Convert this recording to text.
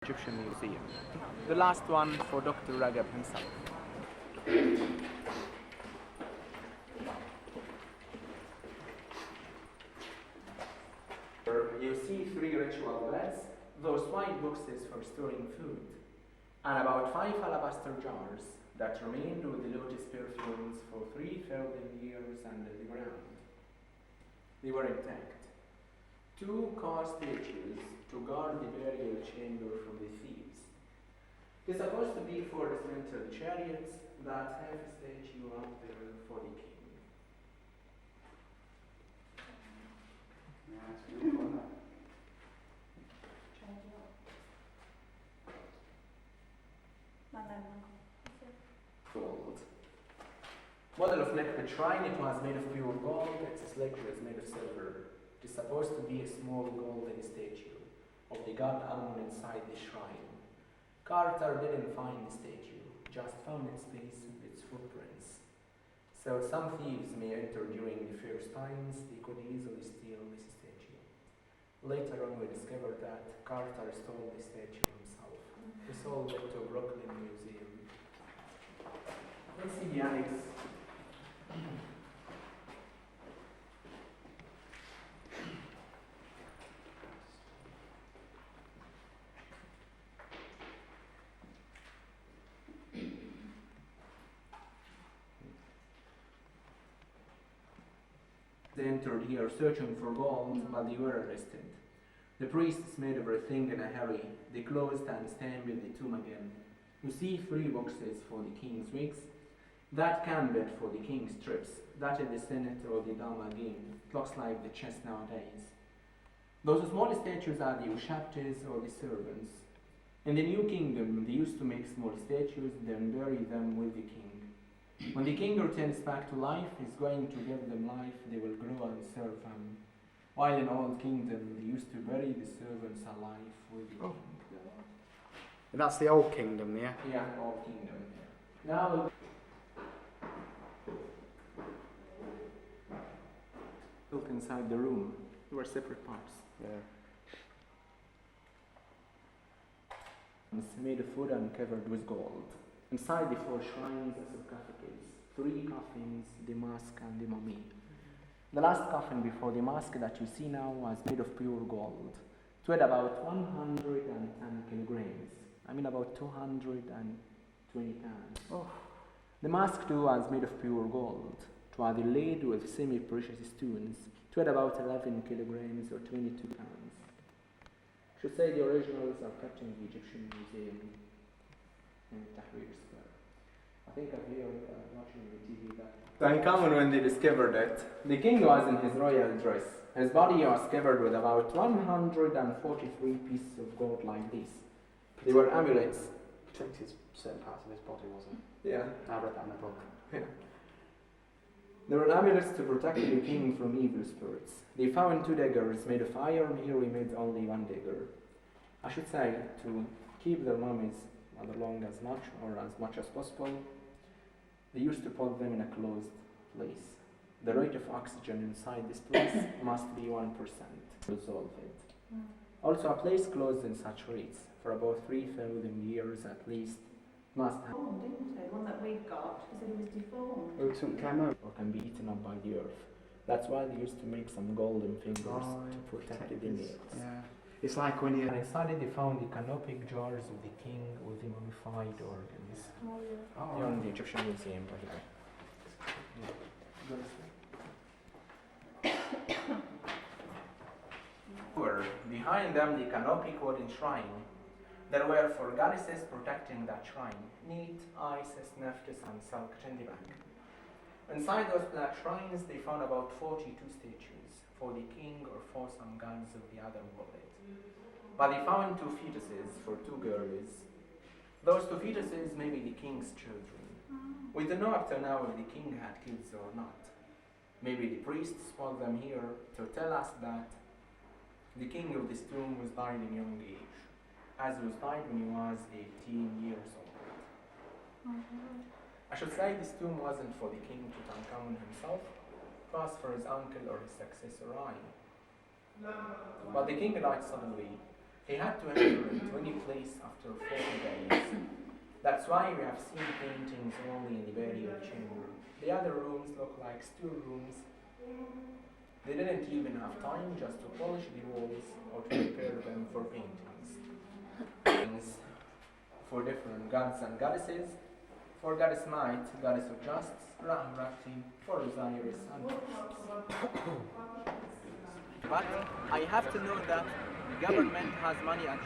Egyptian Museum. The last one for Dr. Ragab himself. You see 3 ritual beds, those white boxes for storing food, and about 5 alabaster jars that remained with the lotus perfumes for 3,000 years under the ground. They were intact. 2 car statues to guard the burial chamber from the thieves. They're supposed to be for dismantled chariots that have a statue up there for the king. Yeah, it's beautiful, isn't it? Gold. Model of Nekhbet shrine, it was made of pure gold, its slicker is made of silver. It is supposed to be a small golden statue of the god Amun inside the shrine. Carter didn't find the statue, just found its base with its footprints. So some thieves may enter during the first times, they could easily steal this statue. Later on we discovered that Carter stole the statue himself. He sold it to Brooklyn Museum. Let's see the annex. They entered here searching for gold, but they were arrested. The priests made everything in a hurry. They closed and stamped the tomb again. You see 3 boxes for the king's wigs, that cambet for the king's strips, that is the Senate or the Dama game. It looks like the chess nowadays. Those small statues are the shabtis or the servants. In the New Kingdom, they used to make small statues, then bury them with the king. When the king returns back to life, he's going to give them life, they will grow and serve him. While in Old Kingdom, they used to bury the servants alive with the king. That's the old kingdom, yeah? Yeah, Old Kingdom. Now, built inside the room, they were separate parts. Yeah. It's made of wood and covered with gold. Inside the 4 shrines are sarcophagus, 3 coffins, the mask and the mummy. The last coffin before the mask that you see now was made of pure gold. It weighed about 110 kilograms. I mean about 220 pounds. Oh. The mask too was made of pure gold. It was inlaid with semi-precious stones. It weighed about 11 kilograms or 22 pounds. I should say the originals are kept in the Egyptian Museum in Tahrir Square. I think I've heard watching the TV that Tutankhamun, when they discovered it, the king was in his royal dress. His body was covered with about 143 pieces of gold like this. They were amulets. Protected certain parts of his body, wasn't Yeah. it? I read that in the book. Yeah. They were amulets to protect the king from evil spirits. They found 2 daggers made of iron. Here we made only 1 dagger. I should say, to keep their mummies along as much as possible, they used to put them in a closed place. The rate of oxygen inside this place must be 1% to resolve it. Also, a place closed in such rates for about 3,000 years at least must have Didn't it? The one that we've got, he said it was deformed. Tutankhamun. or can be eaten up by the earth. That's why they used to make some golden fingers to protect the nails. Yeah. It's like when you... And inside it they found the canopic jars of the king with the mummified organs. Oh, yeah. Oh, They're in the Egyptian Museum, by the way. Behind them, the canopic wooden shrine. There were 4 goddesses protecting that shrine: Neith, Isis, Nephthys, and Salk-Tendibak. Inside those black shrines, they found about 42 statues for the king or for some gods of the other world. But they found 2 fetuses for 2 girls. Those 2 fetuses may be the king's children. We don't know up to now if the king had kids or not. Maybe the priests put them here to tell us that the king of this tomb was died in young age, as he was died when he was 18 years old. I should say this tomb wasn't for the king Tutankhamun himself, it was for his uncle or his successor I. But the king died suddenly, He had to enter into any place after 40 days. That's why we have seen paintings only in the burial chamber. The other rooms look like storerooms. They didn't even have time just to polish the walls or to prepare them for paintings. For different gods and goddesses. For goddess Might, goddess of justice, Ra-Rakti, for Osiris and But I have to know that the government has money at